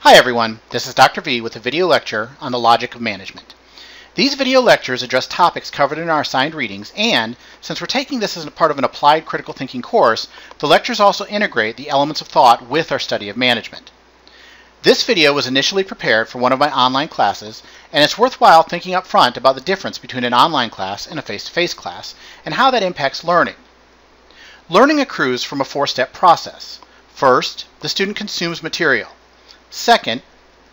Hi everyone, this is Dr. V with a video lecture on the logic of management. These video lectures address topics covered in our assigned readings, and since we're taking this as a part of an applied critical thinking course, the lectures also integrate the elements of thought with our study of management. This video was initially prepared for one of my online classes, and it's worthwhile thinking up front about the difference between an online class and a face-to-face class, and how that impacts learning. Learning accrues from a four-step process. First, the student consumes material. Second,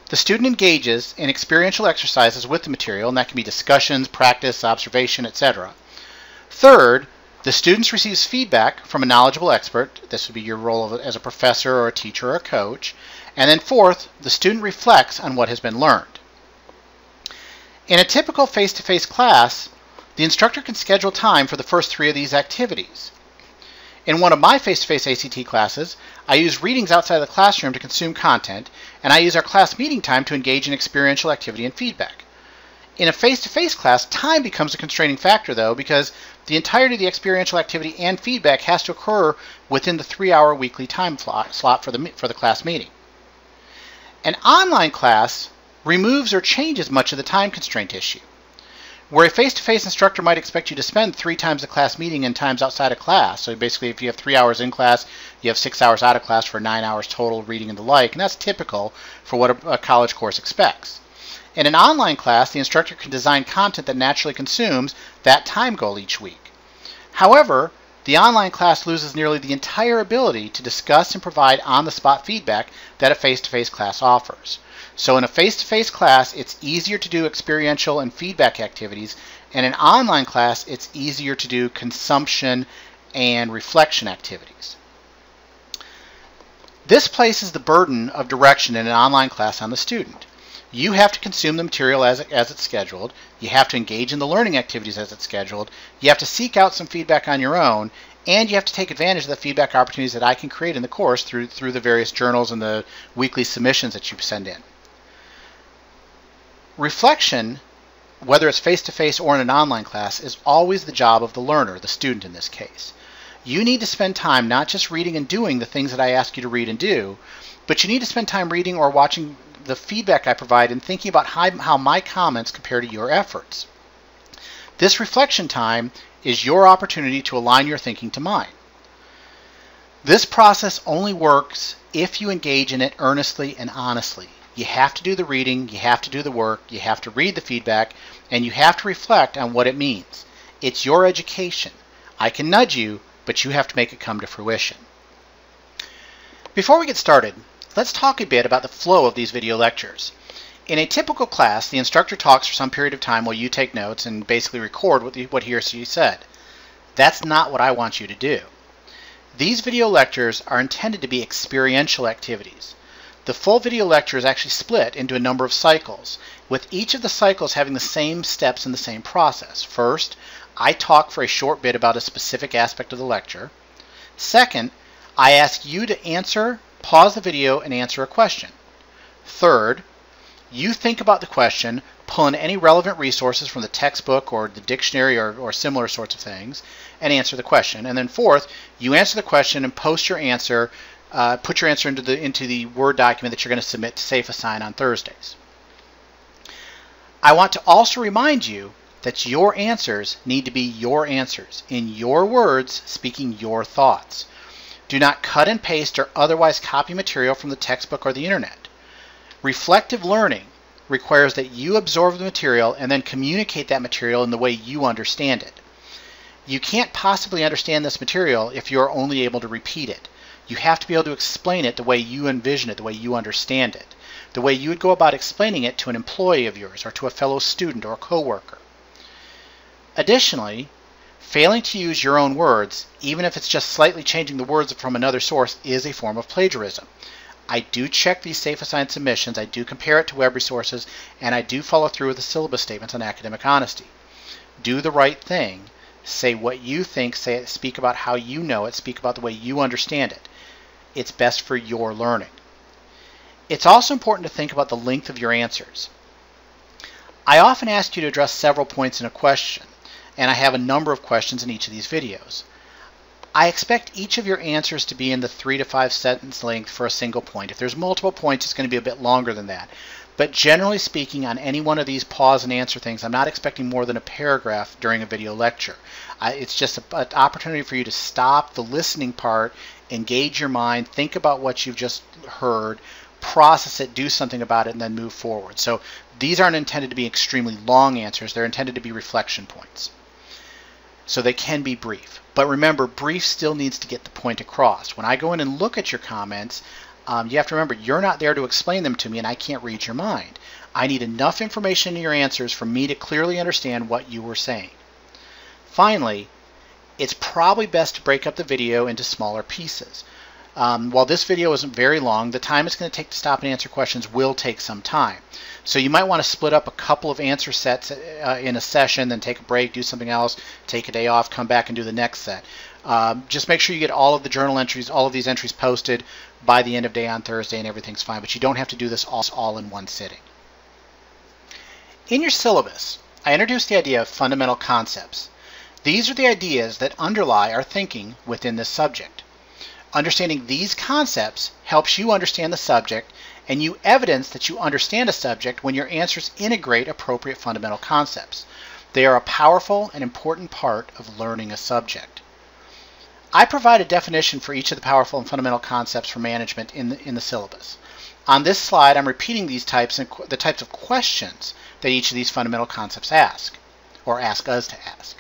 the student engages in experiential exercises with the material, and that can be discussions, practice, observation, etc. Third, the student receives feedback from a knowledgeable expert. This would be your role as a professor or a teacher or a coach. And then fourth, the student reflects on what has been learned. In a typical face-to-face class, the instructor can schedule time for the first three of these activities. In one of my face-to-face ACT classes, I use readings outside of the classroom to consume content, and I use our class meeting time to engage in experiential activity and feedback. In a face-to-face class, time becomes a constraining factor, though, because the entirety of the experiential activity and feedback has to occur within the 3-hour weekly time slot for the class meeting. An online class removes or changes much of the time constraint issue. Where a face-to-face instructor might expect you to spend 3 times the class meeting and times outside of class. So basically, if you have 3 hours in class, you have 6 hours out of class for 9 hours total reading and the like, and that's typical for what a college course expects. In an online class, the instructor can design content that naturally consumes that time goal each week. However, the online class loses nearly the entire ability to discuss and provide on-the-spot feedback that a face-to-face class offers. So in a face-to-face class, it's easier to do experiential and feedback activities. In an online class, it's easier to do consumption and reflection activities. This places the burden of direction in an online class on the student. You have to consume the material as it's scheduled. You have to engage in the learning activities as it's scheduled. You have to seek out some feedback on your own. And you have to take advantage of the feedback opportunities that I can create in the course through the various journals and the weekly submissions that you send in. Reflection, whether it's face-to-face or in an online class, is always the job of the learner, the student in this case. You need to spend time not just reading and doing the things that I ask you to read and do, but you need to spend time reading or watching the feedback I provide and thinking about how my comments compare to your efforts. This reflection time is your opportunity to align your thinking to mine. This process only works if you engage in it earnestly and honestly. You have to do the reading, you have to do the work, you have to read the feedback, and you have to reflect on what it means. It's your education. I can nudge you, but you have to make it come to fruition. Before we get started, let's talk a bit about the flow of these video lectures. In a typical class, the instructor talks for some period of time while you take notes and basically record what he or she said. That's not what I want you to do. These video lectures are intended to be experiential activities. The full video lecture is actually split into a number of cycles, with each of the cycles having the same steps in the same process. First, I talk for a short bit about a specific aspect of the lecture. Second, I ask you to pause the video and answer a question. Third, you think about the question, pull in any relevant resources from the textbook or the dictionary or similar sorts of things, and answer the question. And then fourth, you answer the question and post your answer. Put your answer into the Word document that you're going to submit to SafeAssign on Thursdays. I want to also remind you that your answers need to be your answers, in your words, speaking your thoughts. Do not cut and paste or otherwise copy material from the textbook or the internet. Reflective learning requires that you absorb the material and then communicate that material in the way you understand it. You can't possibly understand this material if you're only able to repeat it. You have to be able to explain it the way you envision it, the way you understand it, the way you would go about explaining it to an employee of yours or to a fellow student or a coworker. Additionally, failing to use your own words, even if it's just slightly changing the words from another source, is a form of plagiarism. I do check these SafeAssign submissions, I do compare it to web resources, and I do follow through with the syllabus statements on academic honesty. Do the right thing. Say what you think, speak about how you know it, speak about the way you understand it. It's best for your learning. It's also important to think about the length of your answers. I often ask you to address several points in a question, and I have a number of questions in each of these videos. I expect each of your answers to be in the 3 to 5 sentence length for a single point. If there's multiple points, it's going to be a bit longer than that. But generally speaking, on any one of these pause and answer things, I'm not expecting more than a paragraph during a video lecture. It's just an opportunity for you to stop the listening part, engage your mind, think about what you've just heard, process it, do something about it, and then move forward. So these aren't intended to be extremely long answers. They're intended to be reflection points. So they can be brief. But remember, brief still needs to get the point across. When I go in and look at your comments, you have to remember, you're not there to explain them to me, and I can't read your mind. I need enough information in your answers for me to clearly understand what you were saying. Finally, it's probably best to break up the video into smaller pieces. While this video isn't very long, the time it's going to take to stop and answer questions will take some time. So you might want to split up a couple of answer sets in a session, then take a break, do something else, take a day off, come back and do the next set. Just make sure you get all of the journal entries, all of these entries posted by the end of day on Thursday, and everything's fine. But you don't have to do this all in one sitting. In your syllabus, I introduced the idea of fundamental concepts. These are the ideas that underlie our thinking within this subject. Understanding these concepts helps you understand the subject, and you evidence that you understand a subject when your answers integrate appropriate fundamental concepts. They are a powerful and important part of learning a subject. I provide a definition for each of the powerful and fundamental concepts for management in the syllabus. On this slide, I'm repeating these types and the types of questions that each of these fundamental concepts ask, or ask us to ask.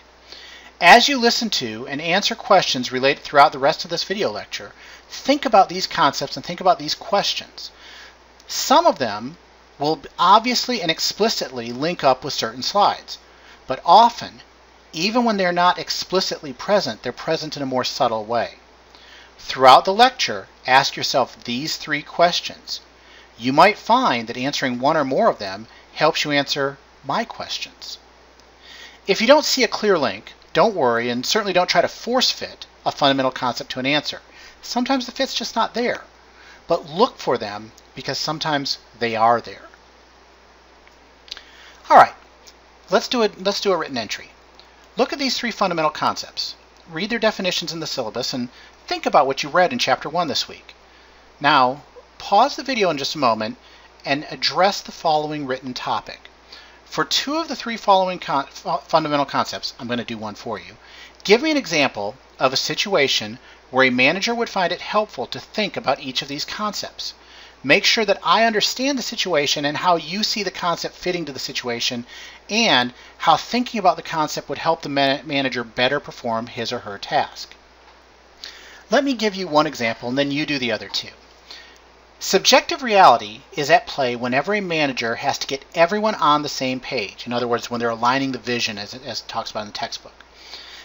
As you listen to and answer questions related throughout the rest of this video lecture, think about these concepts and think about these questions. Some of them will obviously and explicitly link up with certain slides, but often, even when they're not explicitly present, they're present in a more subtle way. Throughout the lecture, ask yourself these 3 questions. You might find that answering one or more of them helps you answer my questions. If you don't see a clear link, don't worry, and certainly don't try to force fit a fundamental concept to an answer. Sometimes the fit's just not there, but look for them because sometimes they are there. All right, let's do a written entry. Look at these 3 fundamental concepts. Read their definitions in the syllabus and think about what you read in Chapter 1 this week. Now, pause the video in just a moment and address the following written topic. For 2 of the 3 following fundamental concepts, I'm going to do one for you. Give me an example of a situation where a manager would find it helpful to think about each of these concepts. Make sure that I understand the situation and how you see the concept fitting to the situation, and how thinking about the concept would help the manager better perform his or her task. Let me give you one example, and then you do the other 2. Subjective reality is at play whenever a manager has to get everyone on the same page. In other words, when they're aligning the vision as it talks about in the textbook.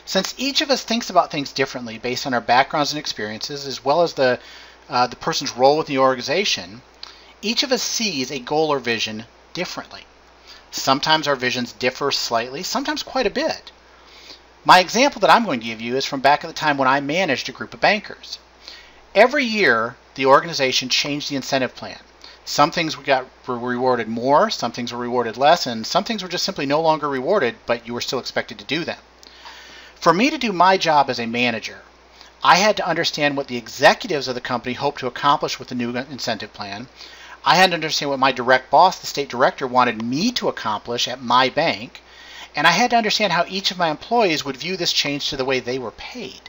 Since each of us thinks about things differently based on our backgrounds and experiences, as well as the person's role within the organization, each of us sees a goal or vision differently. Sometimes our visions differ slightly, sometimes quite a bit. My example that I'm going to give you is from back at the time when I managed a group of bankers. Every year, the organization changed the incentive plan. Some things were rewarded more, some things were rewarded less, and some things were just simply no longer rewarded, but you were still expected to do them. For me to do my job as a manager, I had to understand what the executives of the company hoped to accomplish with the new incentive plan. I had to understand what my direct boss, the state director, wanted me to accomplish at my bank, and I had to understand how each of my employees would view this change to the way they were paid.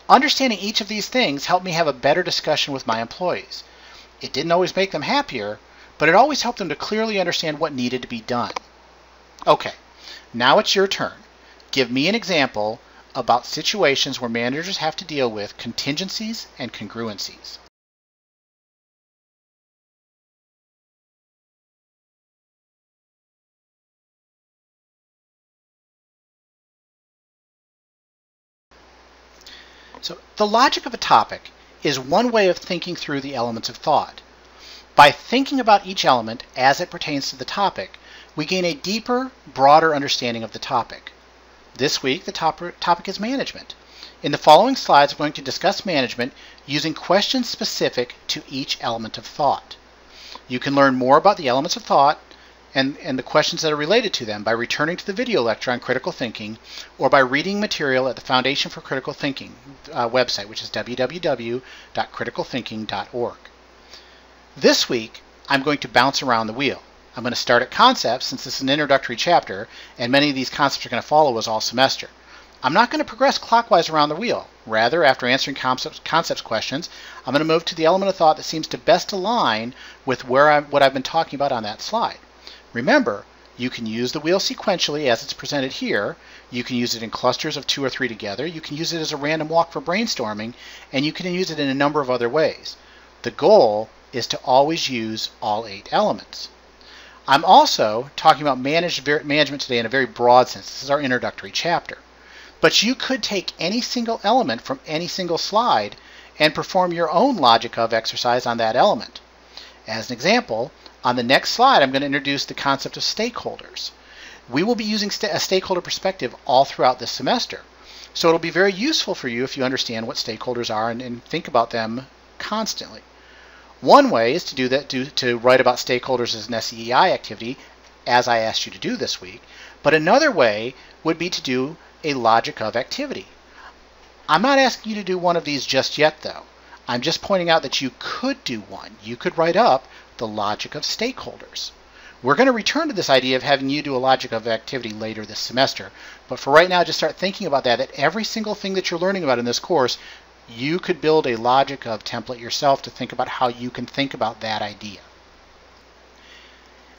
Understanding each of these things helped me have a better discussion with my employees. It didn't always make them happier, but it always helped them to clearly understand what needed to be done. Okay, now it's your turn. Give me an example about situations where managers have to deal with contingencies and congruencies. So the logic of a topic is one way of thinking through the elements of thought. By thinking about each element as it pertains to the topic, we gain a deeper, broader understanding of the topic. This week, the topic is management. In the following slides, I'm going to discuss management using questions specific to each element of thought. You can learn more about the elements of thought and the questions that are related to them by returning to the video lecture on critical thinking or by reading material at the Foundation for Critical Thinking website, which is www.criticalthinking.org. This week, I'm going to bounce around the wheel. I'm going to start at concepts since this is an introductory chapter and many of these concepts are going to follow us all semester. I'm not going to progress clockwise around the wheel. Rather, after answering concepts questions, I'm going to move to the element of thought that seems to best align with what I've been talking about on that slide. Remember, you can use the wheel sequentially as it's presented here. You can use it in clusters of 2 or 3 together. You can use it as a random walk for brainstorming, and you can use it in a number of other ways. The goal is to always use all 8 elements. I'm also talking about management today in a very broad sense. This is our introductory chapter. But you could take any single element from any single slide and perform your own logic of exercise on that element. As an example, on the next slide, I'm going to introduce the concept of stakeholders. We will be using a stakeholder perspective all throughout this semester. So it'll be very useful for you if you understand what stakeholders are and think about them constantly. One way is to do that, to write about stakeholders as an SEI activity, as I asked you to do this week. But another way would be to do a logic of activity. I'm not asking you to do one of these just yet, though. I'm just pointing out that you could do one. You could write up the logic of stakeholders. We're going to return to this idea of having you do a logic of activity later this semester. But for right now, just start thinking about that every single thing that you're learning about in this course, you could build a logic of template yourself to think about how you can think about that idea.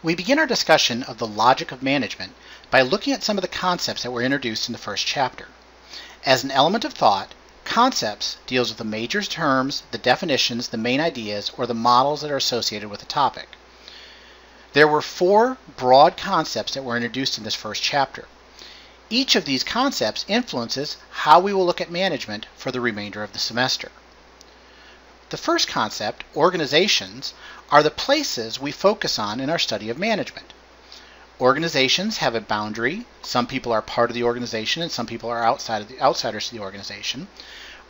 We begin our discussion of the logic of management by looking at some of the concepts that were introduced in the first chapter. As an element of thought, concepts deals with the major terms, the definitions, the main ideas, or the models that are associated with the topic. There were 4 broad concepts that were introduced in this first chapter. Each of these concepts influences how we will look at management for the remainder of the semester. The first concept, organizations, are the places we focus on in our study of management. Organizations have a boundary. Some people are part of the organization and some people are outsiders to the organization.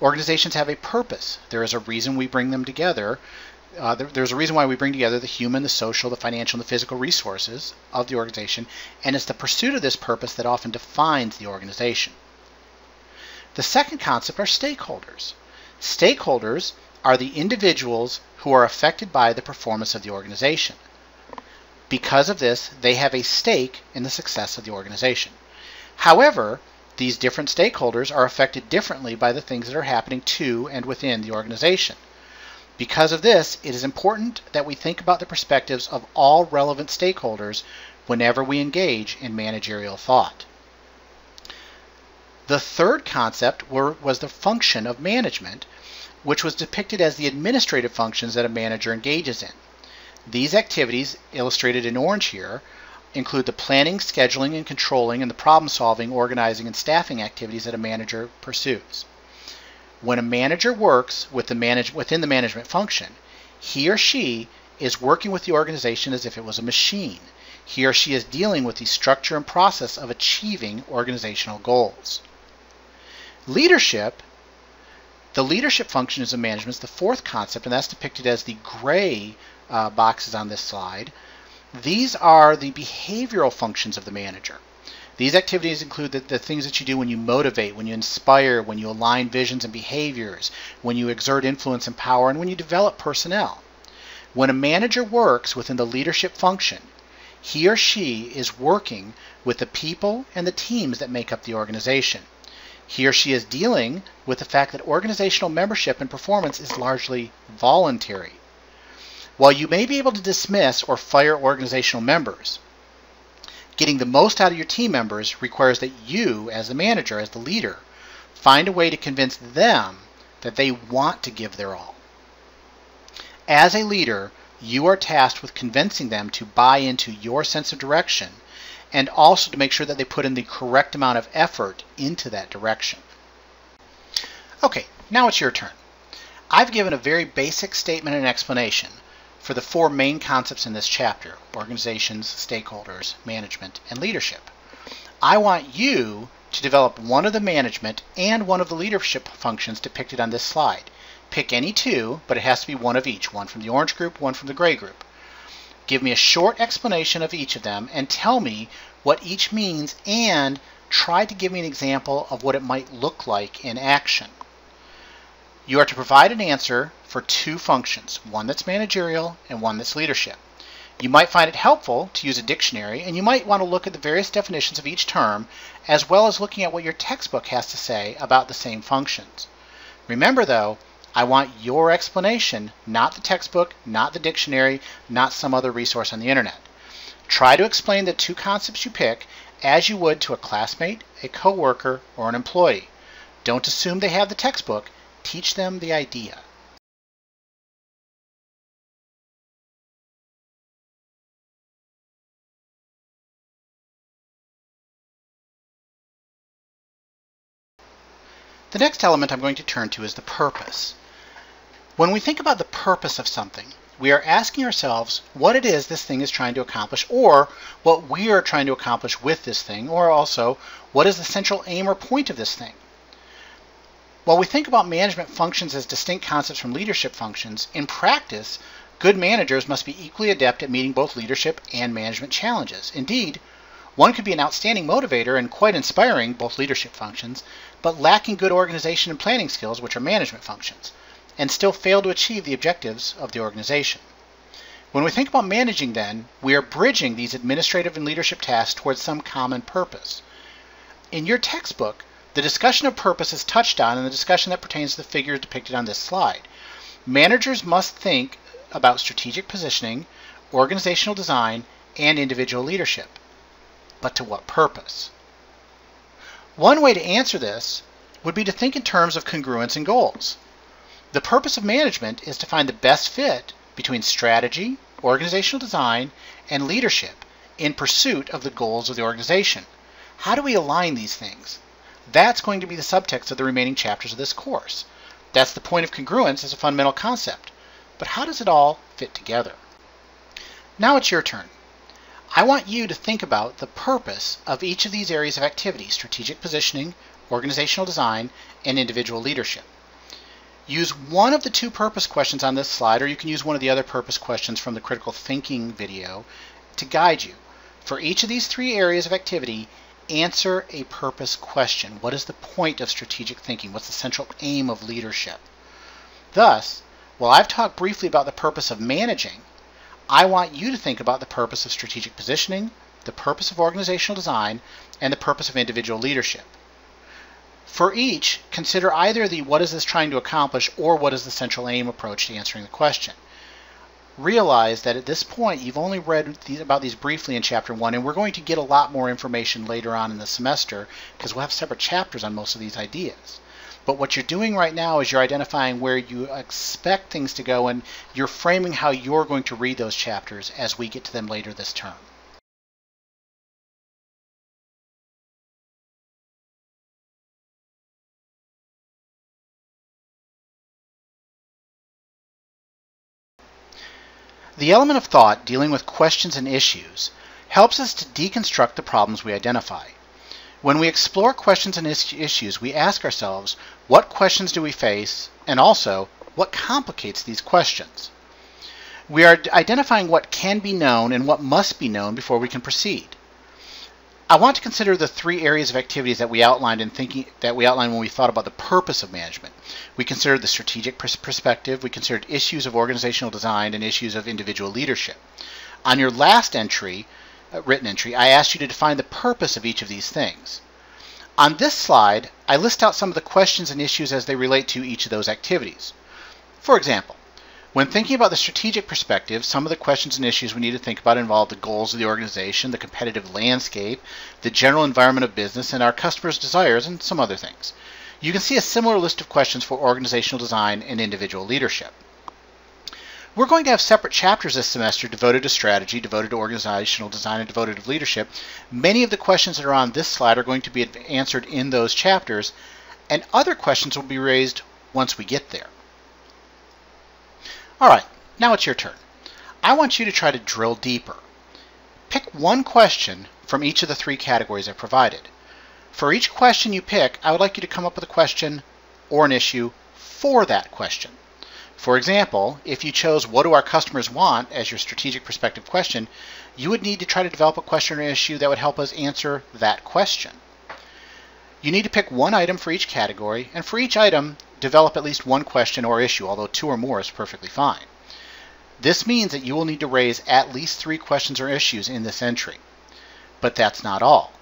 Organizations have a purpose. There is a reason we bring them together. There's a reason why we bring together the human, the social, the financial, and the physical resources of the organization, and it's the pursuit of this purpose that often defines the organization. The second concept are stakeholders. Stakeholders are the individuals who are affected by the performance of the organization. Because of this, they have a stake in the success of the organization. However, these different stakeholders are affected differently by the things that are happening to and within the organization. Because of this, it is important that we think about the perspectives of all relevant stakeholders whenever we engage in managerial thought. The third concept was the function of management, which was depicted as the administrative functions that a manager engages in. These activities, illustrated in orange here, include the planning, scheduling, and controlling, and the problem-solving, organizing, and staffing activities that a manager pursues. When a manager works within the management function, he or she is working with the organization as if it was a machine. He or she is dealing with the structure and process of achieving organizational goals. Leadership. The leadership functions of management is the fourth concept, and that's depicted as the gray boxes on this slide. These are the behavioral functions of the manager. These activities include the things that you do when you motivate, when you inspire, when you align visions and behaviors, when you exert influence and power, and when you develop personnel. When a manager works within the leadership function, he or she is working with the people and the teams that make up the organization. He or she is dealing with the fact that organizational membership and performance is largely voluntary. While you may be able to dismiss or fire organizational members, getting the most out of your team members requires that you, as the manager, as the leader, find a way to convince them that they want to give their all. As a leader, you are tasked with convincing them to buy into your sense of direction and also to make sure that they put in the correct amount of effort into that direction. Okay, now it's your turn. I've given a very basic statement and explanation for the 4 main concepts in this chapter: organizations, stakeholders, management, and leadership. I want you to develop one of the management and one of the leadership functions depicted on this slide. Pick any 2, but it has to be one of each, one from the orange group, one from the gray group. Give me a short explanation of each of them and tell me what each means, and try to give me an example of what it might look like in action. You are to provide an answer for two functions, one that's managerial and one that's leadership. You might find it helpful to use a dictionary, and you might want to look at the various definitions of each term, as well as looking at what your textbook has to say about the same functions. Remember though, I want your explanation, not the textbook, not the dictionary, not some other resource on the internet. Try to explain the two concepts you pick as you would to a classmate, a coworker, or an employee. Don't assume they have the textbook, teach them the idea. The next element I'm going to turn to is the purpose. When we think about the purpose of something, we are asking ourselves what it is this thing is trying to accomplish, or what we are trying to accomplish with this thing, or also what is the central aim or point of this thing. While we think about management functions as distinct concepts from leadership functions, in practice, good managers must be equally adept at meeting both leadership and management challenges. Indeed, one could be an outstanding motivator and quite inspiring, both leadership functions, but lacking good organization and planning skills, which are management functions, and still fail to achieve the objectives of the organization. When we think about managing then, we are bridging these administrative and leadership tasks towards some common purpose. In your textbook, the discussion of purpose is touched on in the discussion that pertains to the figures depicted on this slide. Managers must think about strategic positioning, organizational design, and individual leadership. But to what purpose? One way to answer this would be to think in terms of congruence and goals. The purpose of management is to find the best fit between strategy, organizational design, and leadership in pursuit of the goals of the organization. How do we align these things? That's going to be the subtext of the remaining chapters of this course. That's the point of congruence as a fundamental concept. But how does it all fit together? Now it's your turn. I want you to think about the purpose of each of these areas of activity: strategic positioning, organizational design, and individual leadership. Use one of the two purpose questions on this slide, or you can use one of the other purpose questions from the critical thinking video to guide you. For each of these three areas of activity, answer a purpose question. What is the point of strategic thinking? What's the central aim of leadership? Thus, while I've talked briefly about the purpose of managing, I want you to think about the purpose of strategic positioning, the purpose of organizational design, and the purpose of individual leadership. For each, consider either the what is this trying to accomplish or what is the central aim approach to answering the question. Realize that at this point you've only read about these briefly in Chapter 1, and we're going to get a lot more information later on in the semester because we'll have separate chapters on most of these ideas. But what you're doing right now is you're identifying where you expect things to go, and you're framing how you're going to read those chapters as we get to them later this term. The element of thought dealing with questions and issues helps us to deconstruct the problems we identify. When we explore questions and issues, we ask ourselves, what questions do we face, and also, what complicates these questions? We are identifying what can be known and what must be known before we can proceed. I want to consider the three areas of activities that we outlined when we thought about the purpose of management. We considered the strategic perspective, we considered issues of organizational design, and issues of individual leadership. On your last entry, written entry, I asked you to define the purpose of each of these things. On this slide, I list out some of the questions and issues as they relate to each of those activities. For example, when thinking about the strategic perspective, some of the questions and issues we need to think about involve the goals of the organization, the competitive landscape, the general environment of business, and our customers' desires, and some other things. You can see a similar list of questions for organizational design and individual leadership. We're going to have separate chapters this semester devoted to strategy, devoted to organizational design, and devoted to leadership. Many of the questions that are on this slide are going to be answered in those chapters, and other questions will be raised once we get there. Alright, now it's your turn. I want you to try to drill deeper. Pick one question from each of the three categories I provided. For each question you pick, I would like you to come up with a question or an issue for that question. For example, if you chose "What do our customers want" as your strategic perspective question, you would need to try to develop a question or issue that would help us answer that question. You need to pick one item for each category, and for each item, develop at least one question or issue, although 2 or more is perfectly fine. This means that you will need to raise at least 3 questions or issues in this entry. But that's not all.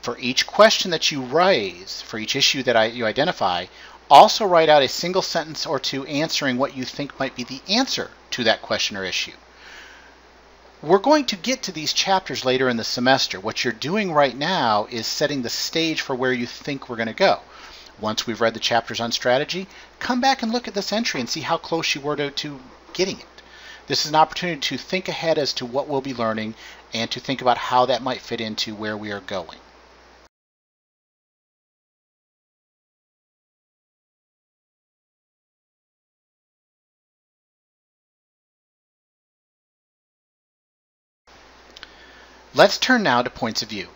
For each question that you raise, for each issue that you identify, also write out a single sentence or 2 answering what you think might be the answer to that question or issue. We're going to get to these chapters later in the semester. What you're doing right now is setting the stage for where you think we're going to go. Once we've read the chapters on strategy, come back and look at this entry and see how close you were to getting it. This is an opportunity to think ahead as to what we'll be learning and to think about how that might fit into where we are going. Let's turn now to points of view.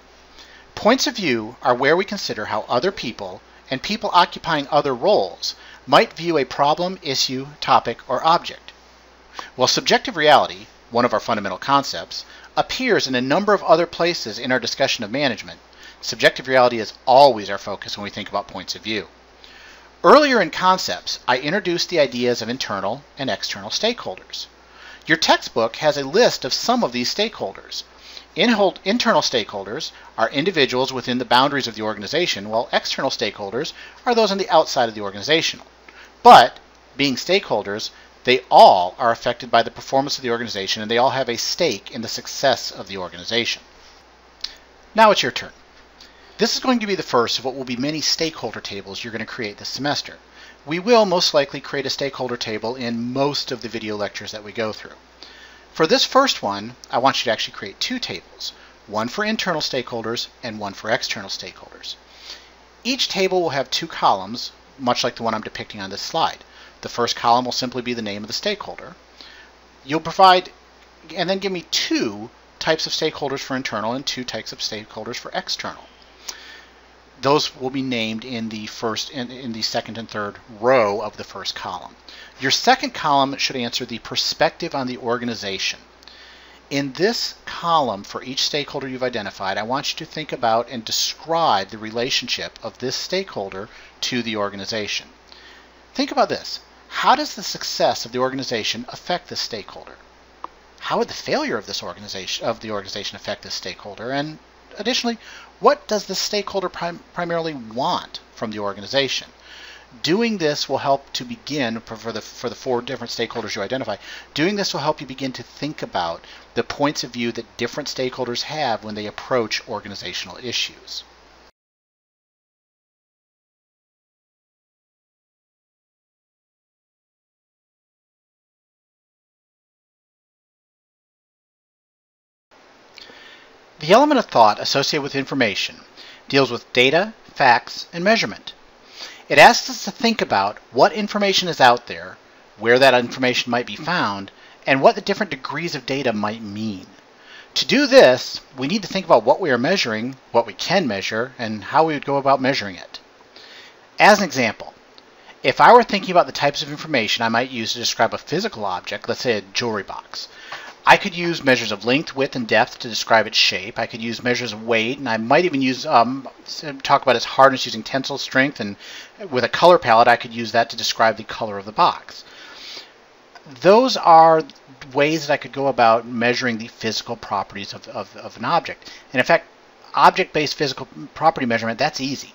Points of view are where we consider how other people and people occupying other roles might view a problem, issue, topic, or object. While subjective reality, one of our fundamental concepts, appears in a number of other places in our discussion of management, subjective reality is always our focus when we think about points of view. Earlier in concepts, I introduced the ideas of internal and external stakeholders. Your textbook has a list of some of these stakeholders. Internal stakeholders are individuals within the boundaries of the organization, while external stakeholders are those on the outside of the organization. But, being stakeholders, they all are affected by the performance of the organization, and they all have a stake in the success of the organization. Now it's your turn. This is going to be the first of what will be many stakeholder tables you're going to create this semester. We will most likely create a stakeholder table in most of the video lectures that we go through. For this first one, I want you to actually create 2 tables, one for internal stakeholders and one for external stakeholders. Each table will have 2 columns, much like the one I'm depicting on this slide. The first column will simply be the name of the stakeholder. You'll provide, and then give me 2 types of stakeholders for internal and 2 types of stakeholders for external. Those will be named in the second and third row of the first column. Your second column should answer the perspective on the organization. In this column, for each stakeholder you've identified, I want you to think about and describe the relationship of this stakeholder to the organization. Think about this. How does the success of the organization affect this stakeholder? How would the failure of the organization affect this stakeholder? And additionally, what does the stakeholder primarily want from the organization? Doing this will help to begin, for the 4 different stakeholders you identify, doing this will help you begin to think about the points of view that different stakeholders have when they approach organizational issues. The element of thought associated with information deals with data, facts, and measurement. It asks us to think about what information is out there, where that information might be found, and what the different degrees of data might mean. To do this, we need to think about what we are measuring, what we can measure, and how we would go about measuring it. As an example, if I were thinking about the types of information I might use to describe a physical object, let's say a jewelry box, I could use measures of length, width, and depth to describe its shape. I could use measures of weight, and I might even use talk about its hardness using tensile strength, and with a color palette, I could use that to describe the color of the box. Those are ways that I could go about measuring the physical properties of an object. And in fact, object-based physical property measurement, that's easy.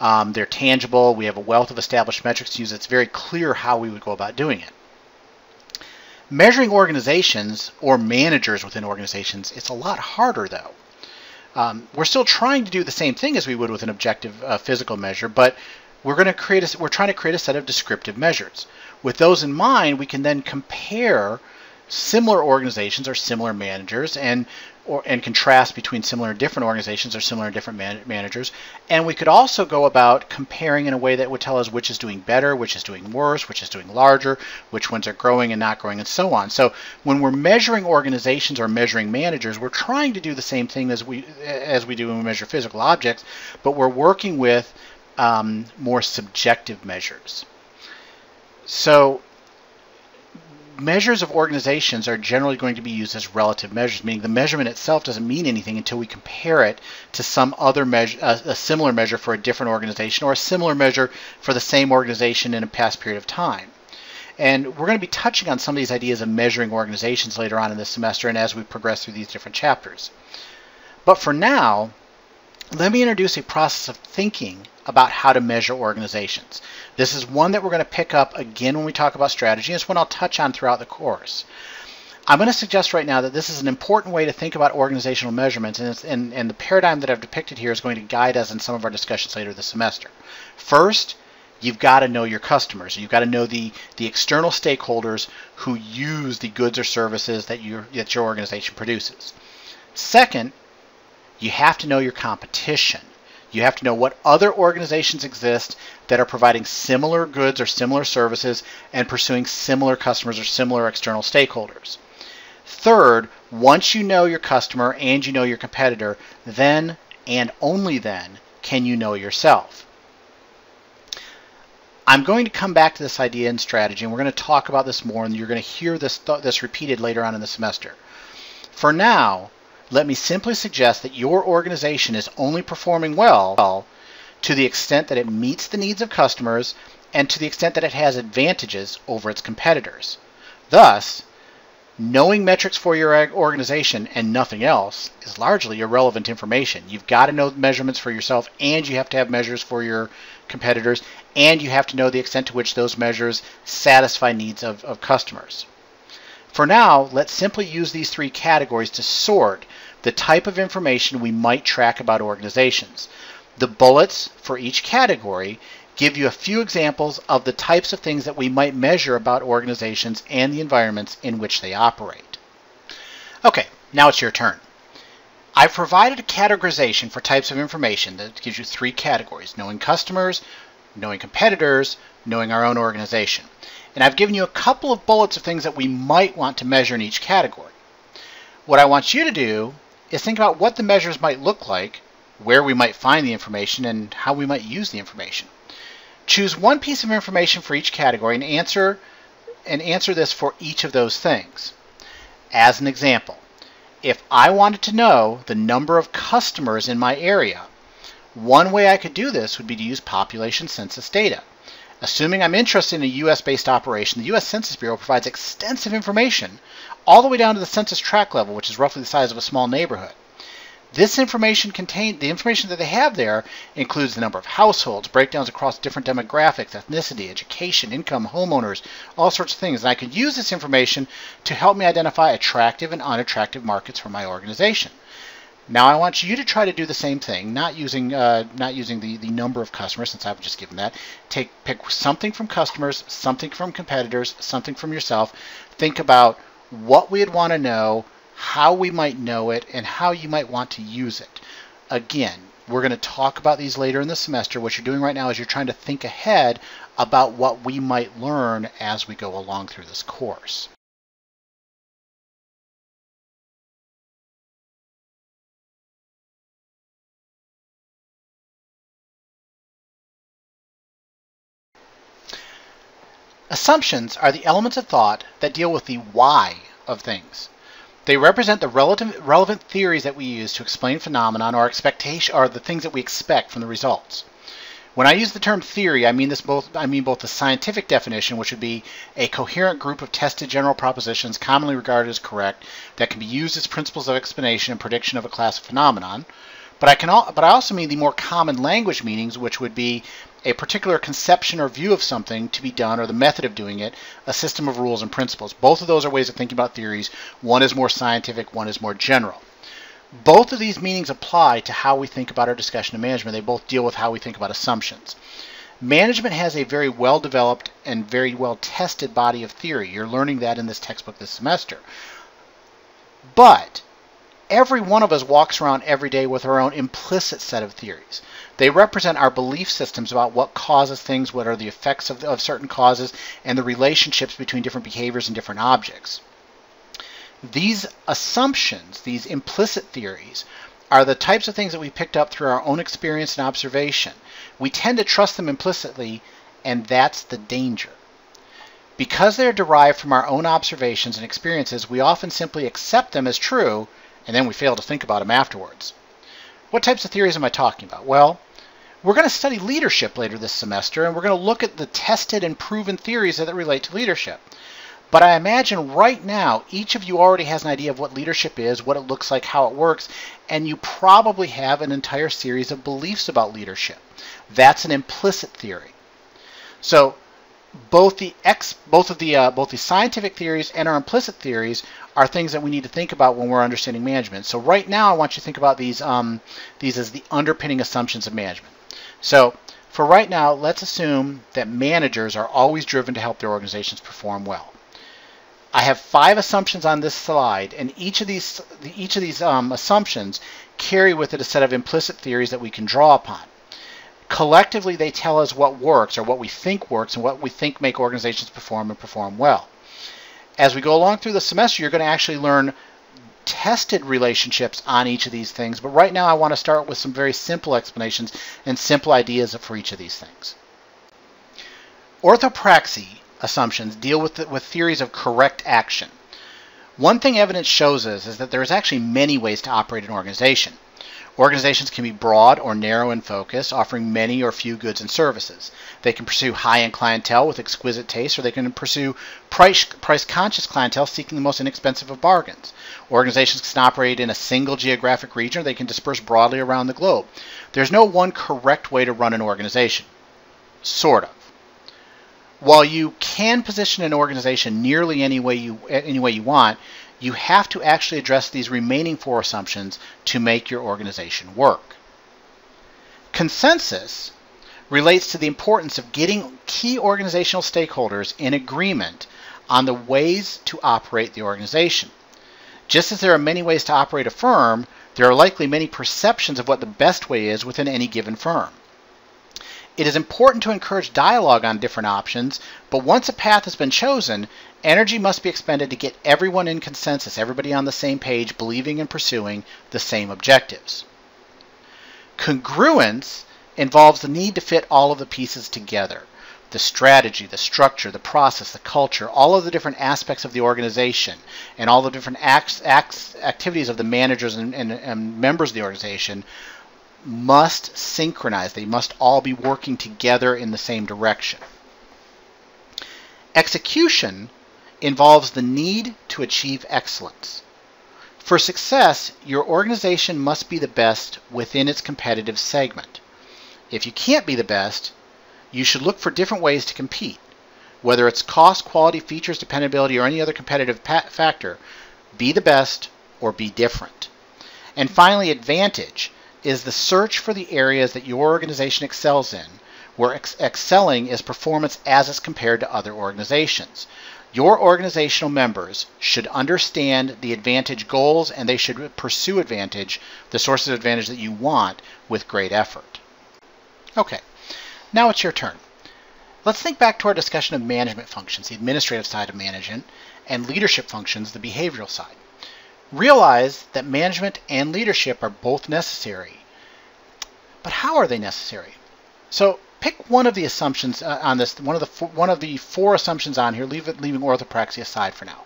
They're tangible. We have a wealth of established metrics to use. It's very clear how we would go about doing it. Measuring organizations or managers within organizations, it's a lot harder though. We're still trying to do the same thing as we would with an objective physical measure, but we're trying to create a set of descriptive measures. With those in mind, we can then compare similar organizations or similar managers and contrast between similar and different organizations or similar and different managers. And we could also go about comparing in a way that would tell us which is doing better, which is doing worse, which is doing larger, which ones are growing and not growing, and so on. So when we're measuring organizations or measuring managers, we're trying to do the same thing as we do when we measure physical objects, but we're working with more subjective measures. So measures of organizations are generally going to be used as relative measures, meaning the measurement itself doesn't mean anything until we compare it to some other measure, a similar measure for a different organization, or a similar measure for the same organization in a past period of time. And we're going to be touching on some of these ideas of measuring organizations later on in this semester and as we progress through these different chapters. But for now, let me introduce a process of thinking about how to measure organizations. This is one that we're going to pick up again when we talk about strategy, and it's one I'll touch on throughout the course. I'm going to suggest right now that this is an important way to think about organizational measurements, and the paradigm that I've depicted here is going to guide us in some of our discussions later this semester. First, you've got to know your customers. You've got to know the external stakeholders who use the goods or services that your organization produces. Second, you have to know your competition. You have to know what other organizations exist that are providing similar goods or similar services and pursuing similar customers or similar external stakeholders. Third, once you know your customer and you know your competitor, then and only then can you know yourself. I'm going to come back to this idea in strategy, and we're going to talk about this more, and you're going to hear this repeated later on in the semester. For now, let me simply suggest that your organization is only performing well to the extent that it meets the needs of customers and to the extent that it has advantages over its competitors. Thus, knowing metrics for your organization and nothing else is largely irrelevant information. You've got to know measurements for yourself, and you have to have measures for your competitors, and you have to know the extent to which those measures satisfy needs of customers. For now, let's simply use these three categories to sort the type of information we might track about organizations. The bullets for each category give you a few examples of the types of things that we might measure about organizations and the environments in which they operate. Okay, now it's your turn. I've provided a categorization for types of information that gives you three categories: knowing customers, knowing competitors, knowing our own organization. And I've given you a couple of bullets of things that we might want to measure in each category. What I want you to do is think about what the measures might look like, where we might find the information, and how we might use the information. Choose one piece of information for each category and answer this for each of those things. As an example, if I wanted to know the number of customers in my area, one way I could do this would be to use population census data. Assuming I'm interested in a U.S.-based operation, the U.S. Census Bureau provides extensive information all the way down to the census tract level, which is roughly the size of a small neighborhood. The information that they have there includes the number of households, breakdowns across different demographics, ethnicity, education, income, homeowners, all sorts of things. And I could use this information to help me identify attractive and unattractive markets for my organization. Now I want you to try to do the same thing, not using the number of customers, since I've just given that. Pick something from customers, something from competitors, something from yourself. Think about what we'd want to know, how we might know it, and how you might want to use it. Again, we're going to talk about these later in the semester. What you're doing right now is you're trying to think ahead about what we might learn as we go along through this course. Assumptions are the elements of thought that deal with the why of things. They represent the relevant theories that we use to explain phenomenon or expectation, or the things that we expect from the results. When I use the term theory, I mean both the scientific definition, which would be a coherent group of tested general propositions commonly regarded as correct that can be used as principles of explanation and prediction of a class of phenomenon. But I also mean the more common language meanings, which would be a particular conception or view of something to be done, or the method of doing it, a system of rules and principles. Both of those are ways of thinking about theories. One is more scientific, one is more general. Both of these meanings apply to how we think about our discussion of management. They both deal with how we think about assumptions. Management has a very well-developed and very well-tested body of theory. You're learning that in this textbook this semester. But every one of us walks around every day with our own implicit set of theories. They represent our belief systems about what causes things, what are the effects of certain causes, and the relationships between different behaviors and different objects. These assumptions, these implicit theories, are the types of things that we picked up through our own experience and observation. We tend to trust them implicitly, and that's the danger. Because they are derived from our own observations and experiences, we often simply accept them as true, and then we fail to think about them afterwards. What types of theories am I talking about? Well, we're going to study leadership later this semester, and we're going to look at the tested and proven theories that relate to leadership. But I imagine right now, each of you already has an idea of what leadership is, what it looks like, how it works, and you probably have an entire series of beliefs about leadership. That's an implicit theory. So both the scientific theories and our implicit theories are things that we need to think about when we're understanding management. So right now, I want you to think about these as the underpinning assumptions of management. So for right now, let's assume that managers are always driven to help their organizations perform well. I have 5 assumptions on this slide, and each of these assumptions carry with it a set of implicit theories that we can draw upon. Collectively, they tell us what works, or what we think works, and what we think make organizations perform and perform well. As we go along through the semester, you're going to actually learn tested relationships on each of these things, but right now I want to start with some very simple explanations and simple ideas for each of these things. Orthopraxy assumptions deal with theories of correct action. One thing evidence shows us is that there's actually many ways to operate an organization. Organizations can be broad or narrow in focus, offering many or few goods and services. They can pursue high-end clientele with exquisite taste, or they can pursue price-conscious clientele seeking the most inexpensive of bargains. Organizations can operate in a single geographic region, or they can disperse broadly around the globe. There's no one correct way to run an organization. Sort of. While you can position an organization nearly any way you want, you have to actually address these remaining 4 assumptions to make your organization work. Consensus relates to the importance of getting key organizational stakeholders in agreement on the ways to operate the organization. Just as there are many ways to operate a firm, there are likely many perceptions of what the best way is within any given firm. It is important to encourage dialogue on different options, but once a path has been chosen, energy must be expended to get everyone in consensus, everybody on the same page, believing and pursuing the same objectives. Congruence involves the need to fit all of the pieces together. The strategy, the structure, the process, the culture, all of the different aspects of the organization, and all the different activities of the managers and members of the organization must synchronize. They must all be working together in the same direction. Execution involves the need to achieve excellence. For success, your organization must be the best within its competitive segment. If you can't be the best, you should look for different ways to compete. Whether it's cost, quality, features, dependability, or any other competitive factor, be the best or be different. And finally, advantage is the search for the areas that your organization excels in, where excelling is performance as is compared to other organizations. Your organizational members should understand the advantage goals, and they should pursue advantage, the sources of advantage that you want, with great effort. Okay, now it's your turn. Let's think back to our discussion of management functions, the administrative side of management, and leadership functions, the behavioral side. Realize that management and leadership are both necessary. But how are they necessary? So pick one of the assumptions on this, one of the 4 assumptions on here, leaving orthopraxy aside for now.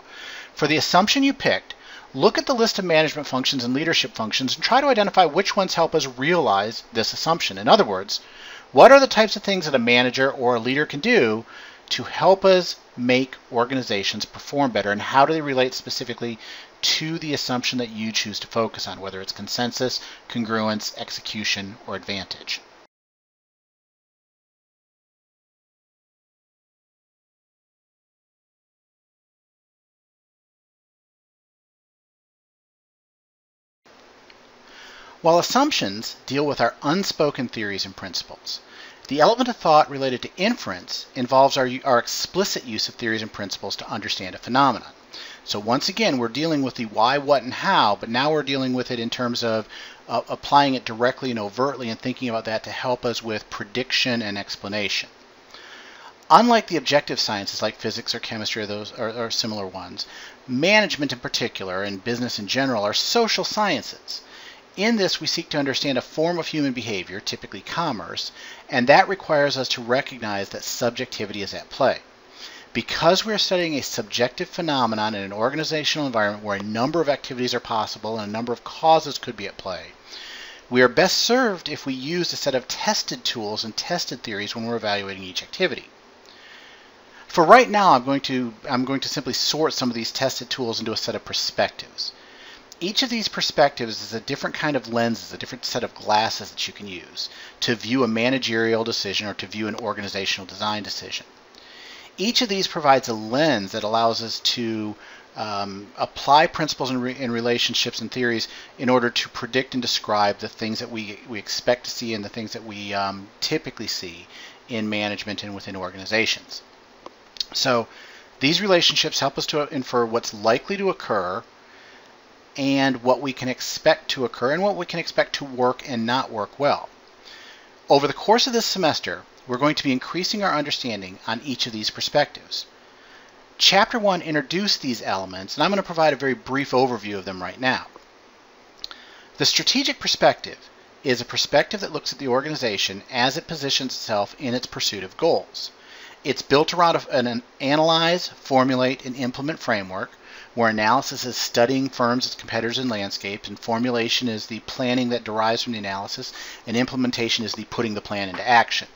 For the assumption you picked, look at the list of management functions and leadership functions and try to identify which ones help us realize this assumption. In other words, what are the types of things that a manager or a leader can do to help us make organizations perform better, and how do they relate specifically to the assumption that you choose to focus on, whether it's consensus, congruence, execution, or advantage. While assumptions deal with our unspoken theories and principles, the element of thought related to inference involves our explicit use of theories and principles to understand a phenomenon. So once again, we're dealing with the why, what, and how, but now we're dealing with it in terms of applying it directly and overtly and thinking about that to help us with prediction and explanation. Unlike the objective sciences like physics or chemistry or similar ones, management in particular and business in general are social sciences. In this, we seek to understand a form of human behavior, typically commerce, and that requires us to recognize that subjectivity is at play. Because we're studying a subjective phenomenon in an organizational environment where a number of activities are possible and a number of causes could be at play, we are best served if we use a set of tested tools and tested theories when we're evaluating each activity. For right now, I'm going to simply sort some of these tested tools into a set of perspectives. Each of these perspectives is a different kind of lens, a different set of glasses that you can use to view a managerial decision or to view an organizational design decision. Each of these provides a lens that allows us to apply principles and relationships and theories in order to predict and describe the things that we expect to see and the things that we typically see in management and within organizations. So these relationships help us to infer what's likely to occur and what we can expect to occur and what we can expect to work and not work well. Over the course of this semester, we're going to be increasing our understanding on each of these perspectives. Chapter 1 introduced these elements, and I'm going to provide a very brief overview of them right now. The strategic perspective is a perspective that looks at the organization as it positions itself in its pursuit of goals. It's built around an analyze, formulate, and implement framework, where analysis is studying firms, its competitors, and landscapes, and formulation is the planning that derives from the analysis, and implementation is the putting the plan into action.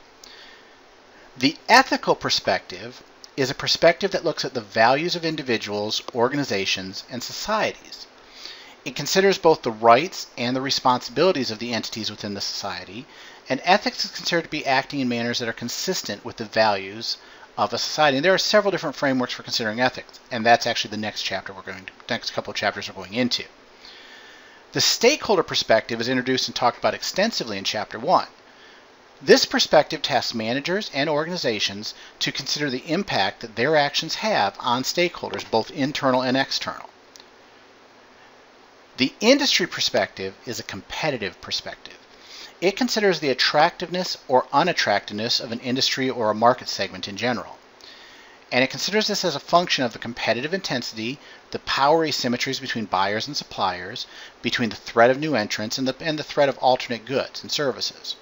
The ethical perspective is a perspective that looks at the values of individuals, organizations, and societies. It considers both the rights and the responsibilities of the entities within the society, and ethics is considered to be acting in manners that are consistent with the values of a society. And there are several different frameworks for considering ethics, and that's actually the next couple of chapters we're going into. The stakeholder perspective is introduced and talked about extensively in Chapter 1. This perspective tasks managers and organizations to consider the impact that their actions have on stakeholders, both internal and external. The industry perspective is a competitive perspective. It considers the attractiveness or unattractiveness of an industry or a market segment in general. And it considers this as a function of the competitive intensity, the power asymmetries between buyers and suppliers, between the threat of new entrants and the threat of alternate goods and services.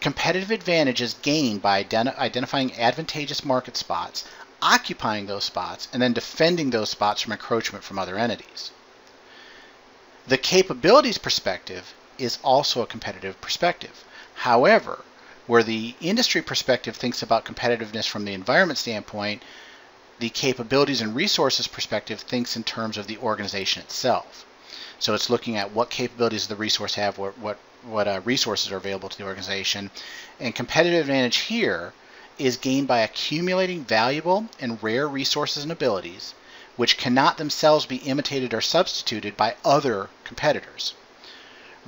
Competitive advantage is gained by identifying advantageous market spots, occupying those spots, and then defending those spots from encroachment from other entities. The capabilities perspective is also a competitive perspective. However, where the industry perspective thinks about competitiveness from the environment standpoint, the capabilities and resources perspective thinks in terms of the organization itself. So it's looking at what capabilities the resource have, what resources are available to the organization. And competitive advantage here is gained by accumulating valuable and rare resources and abilities which cannot themselves be imitated or substituted by other competitors.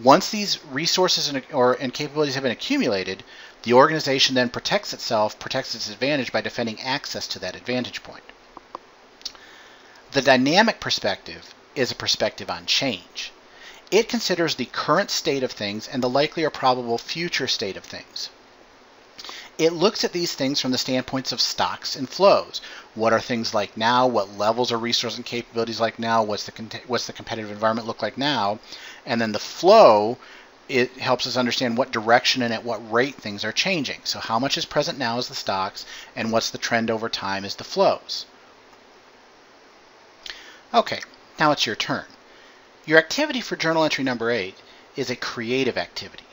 Once these resources and capabilities have been accumulated, the organization then protects its advantage by defending access to that advantage point. The dynamic perspective is a perspective on change. It considers the current state of things and the likely or probable future state of things. It looks at these things from the standpoints of stocks and flows. What are things like now? What levels are resources and capabilities like now? What's the competitive environment look like now? And then the flow, it helps us understand what direction and at what rate things are changing. So how much is present now is the stocks, and what's the trend over time is the flows. Okay, now it's your turn. Your activity for journal entry number 8 is a creative activity.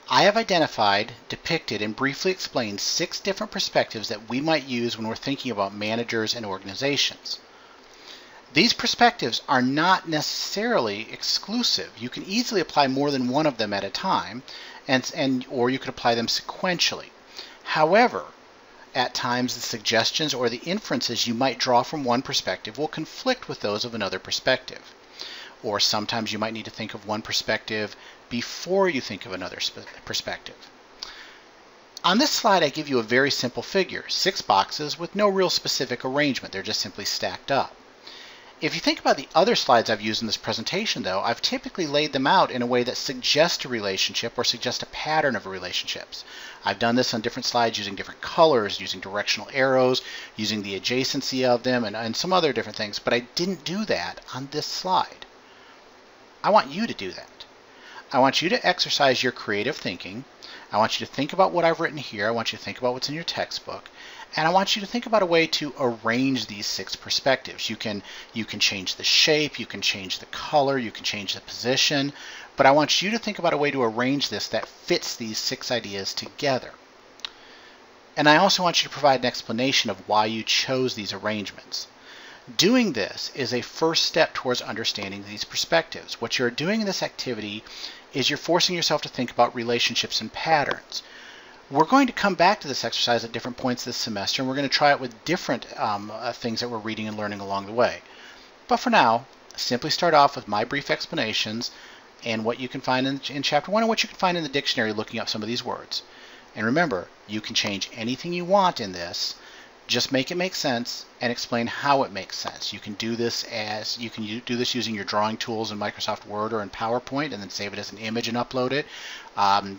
I have identified, depicted, and briefly explained 6 different perspectives that we might use when we're thinking about managers and organizations. These perspectives are not necessarily exclusive. You can easily apply more than one of them at a time, or you could apply them sequentially. However, at times the suggestions or the inferences you might draw from one perspective will conflict with those of another perspective. Or sometimes you might need to think of one perspective before you think of another perspective. On this slide, I give you a very simple figure, 6 boxes with no real specific arrangement. They're just simply stacked up. If you think about the other slides I've used in this presentation, though, I've typically laid them out in a way that suggests a relationship or suggests a pattern of relationships. I've done this on different slides using different colors, using directional arrows, using the adjacency of them, and some other different things, but I didn't do that on this slide. I want you to do that. I want you to exercise your creative thinking. I want you to think about what I've written here. I want you to think about what's in your textbook. And I want you to think about a way to arrange these 6 perspectives. You can change the shape, you can change the color, you can change the position, but I want you to think about a way to arrange this that fits these 6 ideas together. And I also want you to provide an explanation of why you chose these arrangements. Doing this is a first step towards understanding these perspectives. What you're doing in this activity is you're forcing yourself to think about relationships and patterns. We're going to come back to this exercise at different points this semester, and we're going to try it with different things that we're reading and learning along the way. But for now, simply start off with my brief explanations and what you can find in Chapter 1 and what you can find in the dictionary looking up some of these words. And remember, you can change anything you want in this. Just make it make sense and explain how it makes sense. You can do this using your drawing tools in Microsoft Word or in PowerPoint and then save it as an image and upload it.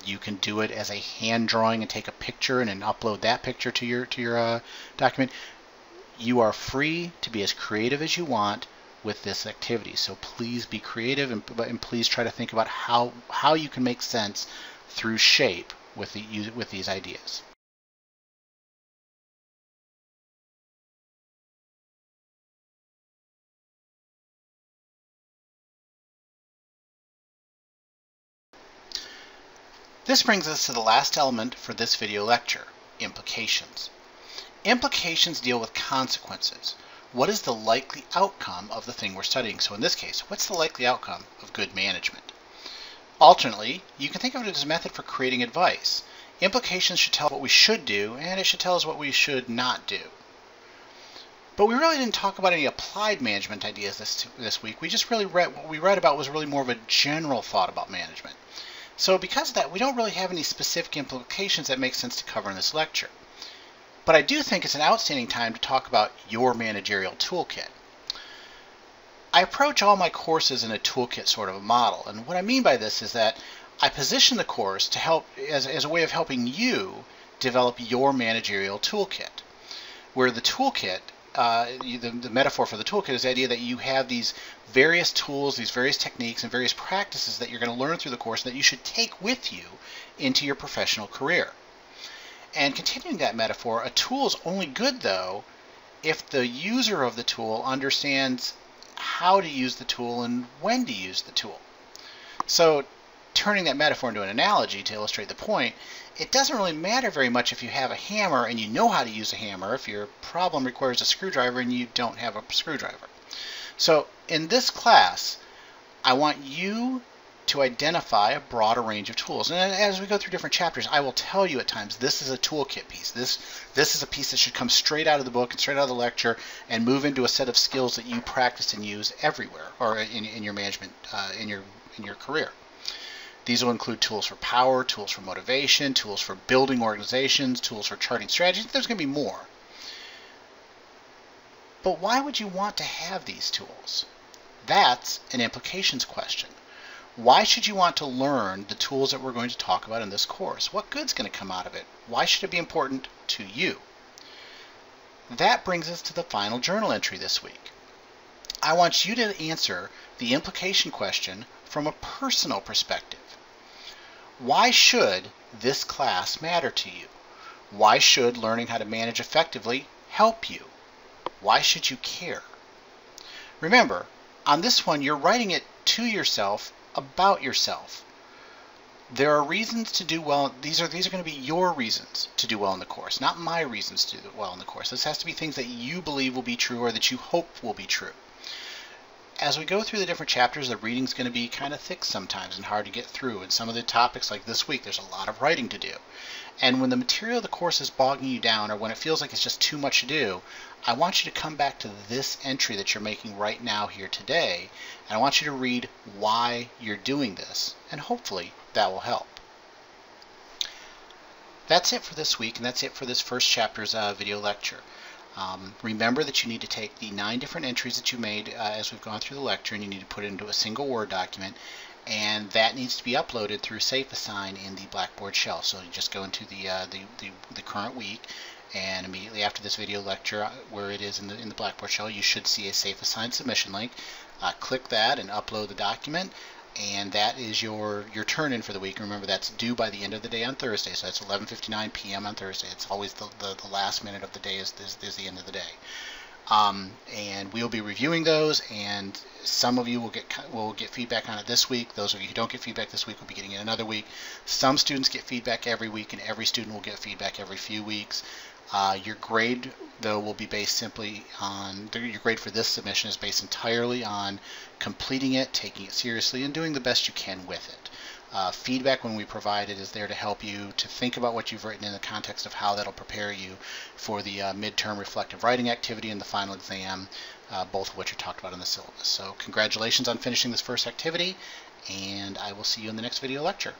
You can do it as a hand drawing and take a picture and then upload that picture to your document. You are free to be as creative as you want with this activity. So please be creative and please try to think about how you can make sense through shape with these ideas. This brings us to the last element for this video lecture, implications. Implications deal with consequences. What is the likely outcome of the thing we're studying? So in this case, what's the likely outcome of good management? Alternately, you can think of it as a method for creating advice. Implications should tell what we should do, and it should tell us what we should not do. But we really didn't talk about any applied management ideas this week. What we read about was really more of a general thought about management. So because of that, we don't really have any specific implications that make sense to cover in this lecture. But I do think it's an outstanding time to talk about your managerial toolkit. I approach all my courses in a toolkit sort of a model, and what I mean by this is that I position the course to help as a way of helping you develop your managerial toolkit, where the toolkit, the metaphor for the toolkit is the idea that you have these various tools, these various techniques, and various practices that you're going to learn through the course that you should take with you into your professional career. And continuing that metaphor, a tool is only good, though, if the user of the tool understands how to use the tool and when to use the tool. So turning that metaphor into an analogy to illustrate the point, it doesn't really matter very much if you have a hammer and you know how to use a hammer if your problem requires a screwdriver and you don't have a screwdriver. So in this class, I want you to identify a broader range of tools. And as we go through different chapters, I will tell you at times this is a toolkit piece. This is a piece that should come straight out of the book and straight out of the lecture and move into a set of skills that you practice and use everywhere or in your management, in your career. These will include tools for power, tools for motivation, tools for building organizations, tools for charting strategies. There's going to be more. But why would you want to have these tools? That's an implications question. Why should you want to learn the tools that we're going to talk about in this course? What good's going to come out of it? Why should it be important to you? That brings us to the final journal entry this week. I want you to answer the implication question from a personal perspective. Why should this class matter to you? Why should learning how to manage effectively help you? Why should you care? Remember, on this one, you're writing it to yourself about yourself. There are reasons to do well. These are going to be your reasons to do well in the course, not my reasons to do well in the course. This has to be things that you believe will be true or that you hope will be true. As we go through the different chapters, the reading's going to be kind of thick sometimes and hard to get through. And some of the topics, like this week, there's a lot of writing to do. And when the material of the course is bogging you down or when it feels like it's just too much to do, I want you to come back to this entry that you're making right now here today, and I want you to read why you're doing this, and hopefully that will help. That's it for this week, and that's it for this first chapter's video lecture. Remember that you need to take the 9 different entries that you made as we've gone through the lecture, and you need to put it into a single Word document, and that needs to be uploaded through SafeAssign in the Blackboard shell. So you just go into the current week, and immediately after this video lecture, where it is in the Blackboard shell, you should see a SafeAssign submission link. Click that and upload the document. and that is your turn-in for the week. Remember, that's due by the end of the day on Thursday, so that's 11:59 p.m. on Thursday. It's always the last minute of the day is the end of the day. And we'll be reviewing those, and some of you will get feedback on it this week. Those of you who don't get feedback this week will be getting it another week. Some students get feedback every week, and every student will get feedback every few weeks. Your grade, though, will be based simply on, your grade for this submission is based entirely on completing it, taking it seriously, and doing the best you can with it. Feedback, when we provide it, is there to help you to think about what you've written in the context of how that'll prepare you for the midterm reflective writing activity and the final exam, both of which are talked about in the syllabus. So congratulations on finishing this first activity, and I will see you in the next video lecture.